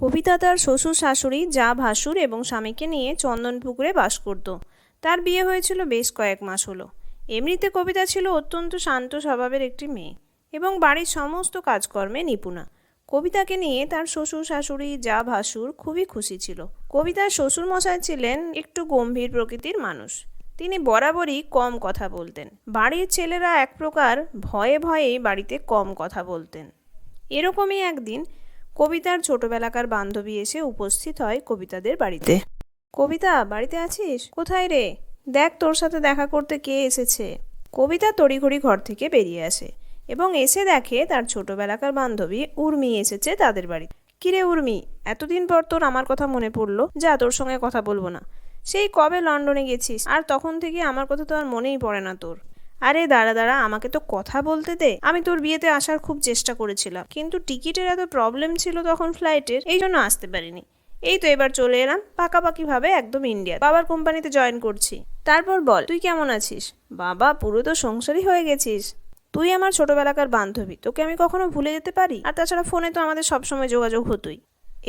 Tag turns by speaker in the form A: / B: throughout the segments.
A: কবিতা তার শ্বশুর শাশুড়ি যা ভাসুর এবং স্বামীকে নিয়ে চন্দনপুকুরে বাস করত। তার বিয়ে হয়েছিল বেশ কয়েক মাস হলো। এমনিতে কবিতা ছিল অত্যন্ত শান্ত স্বভাবের একটি মেয়ে এবং বাড়ির সমস্ত কাজকর্মে নিপুণা। কবিতাকে নিয়ে তার শ্বশুর শাশুড়ি যা ভাসুর খুবই খুশি ছিল। কবিতার শ্বশুর মশাই ছিলেন একটু গম্ভীর প্রকৃতির মানুষ। তিনি বরাবরই কম কথা বলতেন। বাড়ির ছেলেরা এক প্রকার ভয়ে ভয়েই বাড়িতে কম কথা বলতেন। এরকমই একদিন কবিতার ছোটবেলাকার বান্ধবী এসে উপস্থিত হয় কবিতাদের বাড়িতে। কবিতা, বাড়িতে আছিস? কোথায় রে? দেখ, তোর সাথে দেখা করতে কে এসেছে। কবিতা তড়িঘড়ি ঘর থেকে বেরিয়ে আসে এবং এসে দেখে তার ছোটবেলাকার বান্ধবী উর্মি এসেছে তাদের বাড়িতে। কিরে উর্মি, এতদিন পর তোর আমার কথা মনে পড়লো? যা, তোর সঙ্গে কথা বলবো না। সেই কবে লন্ডনে গেছিস, আর তখন থেকে আমার কথা তো আর মনেই পড়ে না তোর। আরে দাঁড়া দাঁড়া, আমাকে তো কথা বলতে দে। আমি তোর বিয়েতে আসার খুব চেষ্টা করেছিলাম, কিন্তু টিকিটের এত প্রবলেম ছিল তখন ফ্লাইটের, এই জন্য আসতে পারিনি। এই তো এবার চলে এলাম পাকাপাকি ভাবে একদম ইন্ডিয়া, বাবার কোম্পানিতে জয়েন করছি। তারপর বল, তুই কেমন আছিস? বাবা, পুরো তো সংসারী হয়ে গেছিস। তুই আমার ছোটবেলাকার বান্ধবী, তোকে আমি কখনো ভুলে যেতে পারি? আর তাছাড়া ফোনে তো আমাদের সবসময় যোগাযোগ হতোই।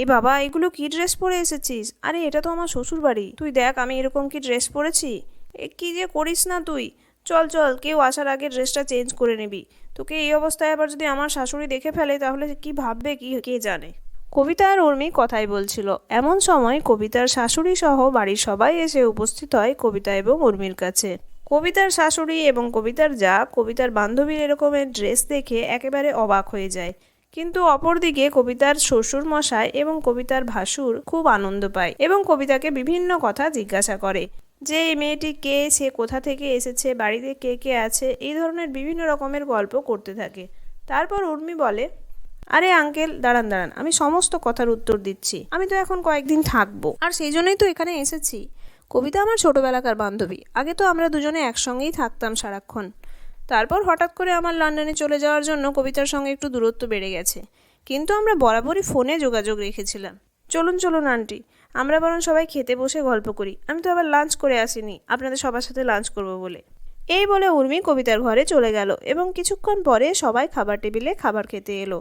A: এ বাবা, এগুলো কি ড্রেস পরে এসেছিস? আরে এটা তো আমার শ্বশুর বাড়ি। তুই দেখ আমি এরকম কি ড্রেস পরেছি। এ কি যে করিস না তুই। চল চল, কেউ আসার আগে ড্রেসটা চেঞ্জ করে নিবি। তোকে এই অবস্থায় আবার যদি আমার শাশুড়ি দেখে ফেলে তাহলে কি ভাববে কি কে জানে। কবিতা আর উর্মি কথাই বলছিল, এমন সময় কবিতার শাশুড়ি সহ বাড়ির সবাই এসে উপস্থিত হয় কবিতা এবং উর্মির কাছে। কবিতার শাশুড়ি এবং কবিতার যা কবিতার বান্ধবীর এরকমের ড্রেস দেখে একেবারে অবাক হয়ে যায়, কিন্তু অপরদিকে কবিতার শ্বশুর মশাই এবং কবিতার ভাসুর খুব আনন্দ পায় এবং কবিতাকে বিভিন্ন কথা জিজ্ঞাসা করে, যে এই মেয়েটি কে, সে কোথা থেকে এসেছে, বাড়িতে কে কে আছে, এই ধরনের বিভিন্ন রকমের গল্প করতে থাকে। তারপর উর্মি বলে, আরে আঙ্কেল, দাঁড়ান দাঁড়ান, আমি সমস্ত কথার উত্তর দিচ্ছি। আমি তো এখন কয়েকদিন থাকবো, আর সেই জন্যই তো এখানে এসেছি। কবিতা আমার ছোটবেলাকার বান্ধবী। আগে তো আমরা দুজনে একসঙ্গেই থাকতাম সারাক্ষণ। তারপর হঠাৎ করে আমার লন্ডনে চলে যাওয়ার জন্য কবিতার সঙ্গে একটু দূরত্ব বেড়ে গেছে, কিন্তু আমরা বরাবরই ফোনে যোগাযোগ রেখেছিলাম। চলুন চলুন আন্টি, আমরা বরং সবাই খেতে বসে গল্প করি। আমি তো আবার লাঞ্চ করে আসিনি আপনাদের সবার সাথে লাঞ্চ করব বলে। এই বলে উর্মি কবিতার ঘরে চলে গেল এবং কিছুক্ষণ পরে সবাই খাবার টেবিলে খাবার খেতে এলো।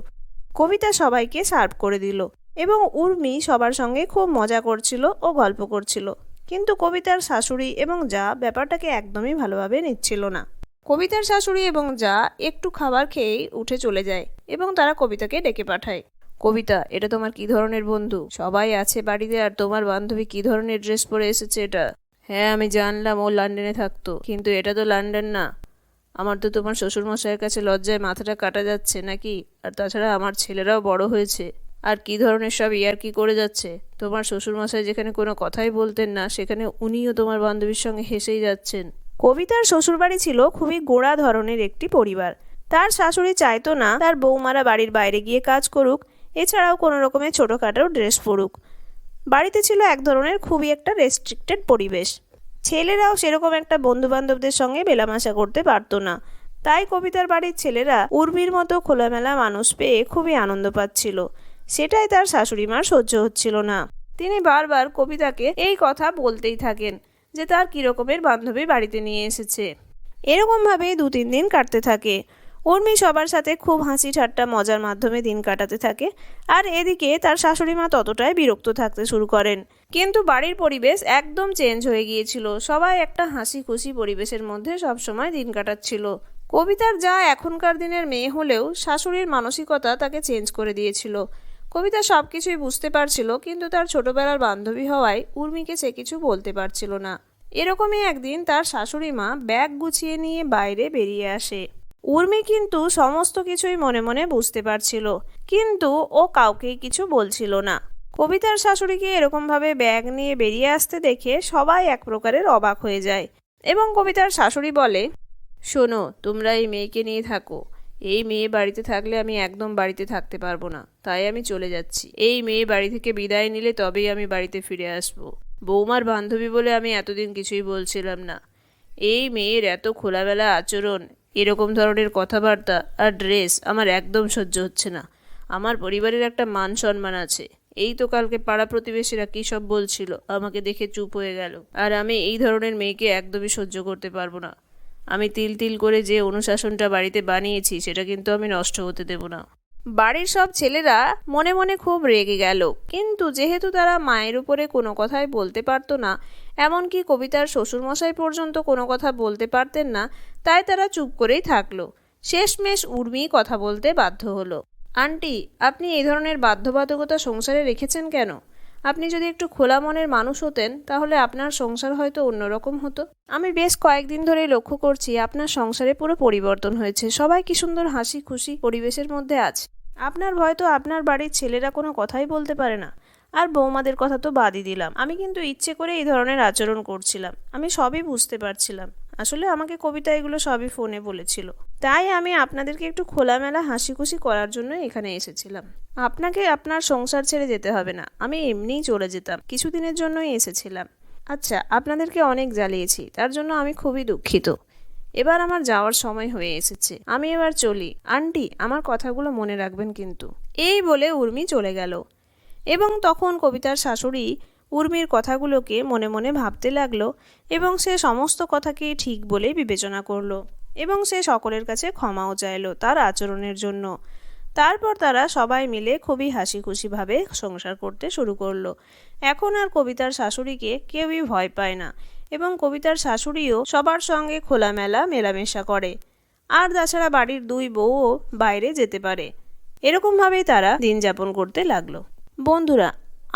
A: কবিতা সবাইকে সার্ভ করে দিল এবং উর্মি সবার সঙ্গে খুব মজা করছিল ও গল্প করছিল, কিন্তু কবিতার শাশুড়ি এবং যা ব্যাপারটাকে একদমই ভালোভাবে নিচ্ছিল না। কবিতার শাশুড়ি এবং যা একটু খাবার খেয়েই উঠে চলে যায় এবং তারা কবিতাকে ডেকে পাঠায়। কবিতা, এটা তোমার কি ধরনের বন্ধু? সবাই আছে বাড়িতে আর তোমার বান্ধবী কি ধরনের ড্রেস পরে এসেছে এটা? হ্যাঁ, আমি জানলাম ও লন্ডনে থাকতো, কিন্তু এটা তো লন্ডন না। আমার তো তোমার শ্বশুরমশাইয়ের কাছে লজ্জায় মাথাটা কাটা যাচ্ছে নাকি? আর তাছাড়া আমার ছেলেরাও বড় হয়েছে। আর কি ধরনের সব ইয়ার্কি করে যাচ্ছে। তোমার শ্বশুরমশাই যেখানে কোনো কথাই বলতেন না, সেখানে উনিও তোমার বান্ধবীর সঙ্গে হেসেই যাচ্ছেন। কবিতার শ্বশুরবাড়ি ছিল খুবই গোঁড়া ধরনের একটি পরিবার। তার শাশুড়ি চাইতো না তার বৌমারা বাড়ির বাইরে গিয়ে কাজ করুক, এছাড়াও কোনো রকমের ছোটোখাটো ড্রেস পরুক। বাড়িতে ছিল এক ধরনের খুবই একটা রেস্ট্রিক্টেড পরিবেশ। ছেলেরাও সেরকম একটা বন্ধুবান্ধবদের সঙ্গে মেলামেশা করতে পারতো না। তাই কবিতার বাড়ির ছেলেরা উর্মির মতো খোলামেলা মানুষ পেয়ে খুবই আনন্দ পাচ্ছিল। সেটাই তার শাশুড়ি মার সহ্য হচ্ছিল না। তিনি বারবার কবিতাকে এই কথা বলতেই থাকেন যে তার কীরকমের বান্ধবী বাড়িতে নিয়ে এসেছে। এরকমভাবেই 2-3 দিন কাটতে থাকে। উর্মি সবার সাথে খুব হাসি ঠাট্টা মজার মাধ্যমে দিন কাটাতে থাকে, আর এদিকে তার শাশুড়ি মা ততটাই বিরক্ত থাকতে শুরু করেন। কিন্তু বাড়ির পরিবেশ একদম চেঞ্জ হয়ে গিয়েছিল। সবাই একটা হাসি খুশি পরিবেশের মধ্যে সবসময় দিন কাটাচ্ছিল। কবিতার যা এখনকার দিনের মেয়ে হলেও শাশুড়ির মানসিকতা তাকে চেঞ্জ করে দিয়েছিল। কবিতা সব কিছুই বুঝতে পারছিল, কিন্তু তার ছোটবেলার বান্ধবী হওয়ায় উর্মিকে সে কিছু বলতে পারছিল না। এরকমই একদিন তার শাশুড়ি মা ব্যাগ গুছিয়ে নিয়ে বাইরে বেরিয়ে আসে। উর্মি কিন্তু সমস্ত কিছুই মনে মনে বুঝতে পারছিল, কিন্তু ও কাউকেই কিছু বলছিল না। কবিতার শাশুড়িকে এরকমভাবে ব্যাগ নিয়ে বেরিয়ে আসতে দেখে সবাই এক প্রকারের অবাক হয়ে যায় এবং কবিতার শাশুড়ি বলে, শোনো, তোমরা এই মেয়েকে নিয়ে থাকো। এই মেয়ে বাড়িতে থাকলে আমি একদম বাড়িতে থাকতে পারবো না, তাই আমি চলে যাচ্ছি। এই মেয়ে বাড়ি থেকে বিদায় নিলে তবেই আমি বাড়িতে ফিরে আসবো। বৌমার বান্ধবী বলে আমি এতদিন কিছুই বলছিলাম না। এই মেয়ের এত খোলামেলা আচরণ, এরকম ধরনের কথাবার্তা আর ড্রেস আমার একদম সহ্য হচ্ছে না। আমার পরিবারের একটা মান সম্মান আছে। এই তো কালকে পাড়া প্রতিবেশীরা কী সব বলছিল, আমাকে দেখে চুপ হয়ে গেল। আর আমি এই ধরনের মেয়েকে একদমই সহ্য করতে পারবো না। আমি তিল তিল করে যে অনুশাসনটা বাড়িতে বানিয়েছি সেটা কিন্তু আমি নষ্ট হতে দেব না। বাড়ির সব ছেলেরা মনে মনে খুব রেগে গেল, কিন্তু যেহেতু তারা মায়ের উপরে কোনো কথাই বলতে পারতো না, এমনকি কবিতার শ্বশুরমশাই পর্যন্ত কোনো কথা বলতে পারতেন না, তাই তারা চুপ করেই থাকলো। শেষমেশ উর্মি কথা বলতে বাধ্য হলো। আন্টি, আপনি এই ধরনের বাধ্যবাধকতা সংসারে রেখেছেন কেন? আপনি যদি একটু খোলা মনের মানুষ হতেন তাহলে আপনার সংসার হয়তো অন্যরকম হতো। আমি বেশ কয়েকদিন ধরেই লক্ষ্য করছি আপনার সংসারে পুরো পরিবর্তন হয়েছে। সবাই কি সুন্দর হাসি খুশি পরিবেশের মধ্যে আছে। আপনার হয়তো আপনার বাড়ির ছেলেরা কোনো কথাই বলতে পারে না, আর বৌমাদের কথা তো বাদই দিলাম। আমি কিন্তু ইচ্ছে করে এই ধরনের আচরণ করছিলাম। আমি সবই বুঝতে পারছিলাম। আসলে আমাকে কবিতা এগুলো সবই ফোনে বলেছিল, তাই আমি আপনাদেরকে একটু খোলামেলা হাসি খুশি করার জন্য এখানে এসেছিলাম। আপনাকে আপনার সংসার ছেড়ে যেতে হবে না, আমি এমনিই চলে যেতাম, কিছুদিনের জন্যই এসেছিলাম। আচ্ছা, আপনাদেরকে অনেক জ্বালিয়েছি, তার জন্য আমি খুবই দুঃখিত। এবার আমার যাওয়ার সময় হয়ে এসেছে, আমি এবার চলি। আন্টি, আমার কথাগুলো মনে রাখবেন কিন্তু। এই বলে উর্মি চলে গেল, এবং তখন কবিতার শাশুড়ি উর্মির কথাগুলোকে মনে মনে ভাবতে লাগলো, এবং সে সমস্ত কথাকে ঠিক বলে বিবেচনা করলো, এবং সে সকলের কাছে ক্ষমাও চাইলো তার আচরণের জন্য। তারপর তারা সবাই মিলে খুবই হাসি খুশিভাবে সংসার করতে শুরু করলো। এখন আর কবিতার শাশুড়িকে কেউই ভয় পায় না, এবং কবিতার শাশুড়িও সবার সঙ্গে খোলামেলা মেলামেশা করে। আর তাছাড়া বাড়ির দুই বউও বাইরে যেতে পারে। এরকমভাবেই তারা দিন যাপন করতে লাগলো। বন্ধুরা,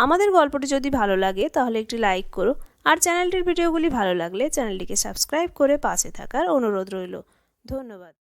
A: আমাদের গল্পটি যদি ভালো লাগে তাহলে একটি লাইক করো, আর চ্যানেলটির ভিডিওগুলি ভালো লাগলে চ্যানেলটিকে সাবস্ক্রাইব করে পাশে থাকার অনুরোধ রইল। ধন্যবাদ।